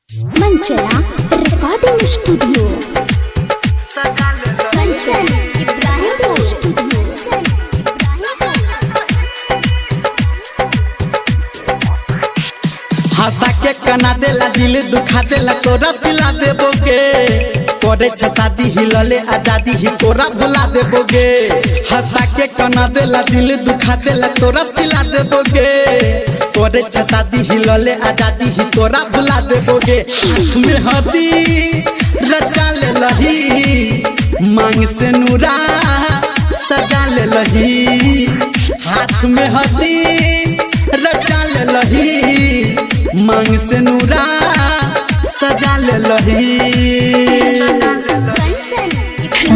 मंचला recording studio Kanchan Ibrahimpur studio. Hansa के कना देला दिल दुखा देला तोरा सिला देबोगे करे शादी हिलले आजादी ही तोरा भुला देबोगे। हंसा के कना देला दिल दुखा देला तोरा सिला देबोगे करे शादी हिलले आजादी ही तोरा भुला देबोगे। हाथ में हदी रचा ले लही मांग से नूरा सजा ले लही। हाथ में हदी रचा ले लही मांग से नूरा सजा ले लही।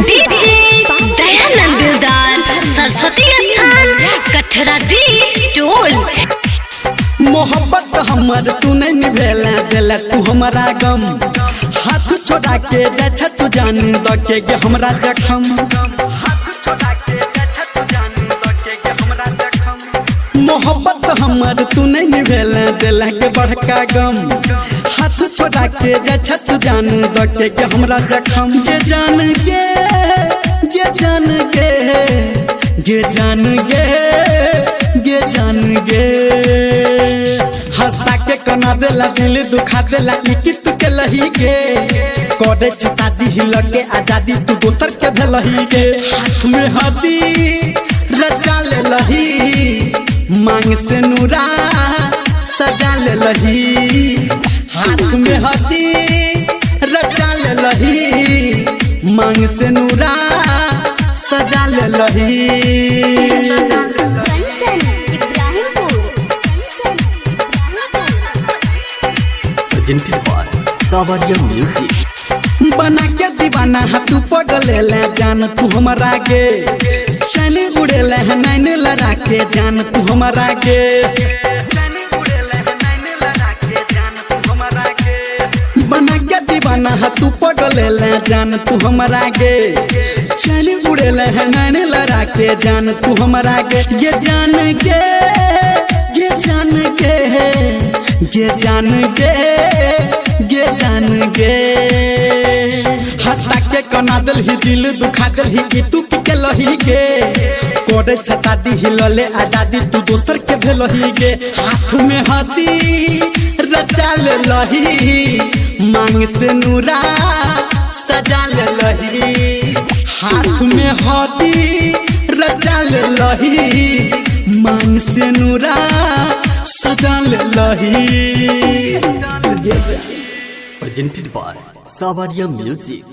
डीजे दयानंद दिलदार सरस्वती स्थान कठरा डी टोल। मोहब्बत हमर तू नहीं निभेला देला तू हमारा गम। हाथ छोड़ा के जा तू जान द के हमरा जखम। मोहब्बत हमर तू नहीं निभेला देला के बड़का गम। हाथ छोड़ा के जा तू जान द के हमरा जखम। ये जान गे ये जान गे ये जान गे ये जान गे। हंसा के कना देला दिल दुखा देला कित के लही गे करे शादी हिल के आजादी तू दोसर के भेलही गे। हाथ में हदी रचा ले लही मांग से नूरा सजा ले लही। हाथ में हदी रचा ले लही मांग से नूरा सजा ले लही। Kanchan Ibrahimpur presented by Savaria Music। बना के दीवाना हाथू पगले ले जान तू हमारा गे। चैन उड़ेले है नैन लड़ा के जान तू हमारा गे। बना के दीवाना हाथू पगले ले जान तू हमारा गे। चैन उड़ेले है नैन लड़ा के जान तू हमारा गे। ये जान गे ये जान गे ये जान गे ये जान गे। हंसा के कना दिल ही दिल दुखा दिल ही तू के लही गे करे शादी हिलले आजादी तू दोसर के भेलही गे। हाथ में हदी रचा ले लही मांग से नूरा सजा ले लही। हाथ में हदी रचा ले लही मांग से नूरा सजा ले लही। presented by Savaria Music।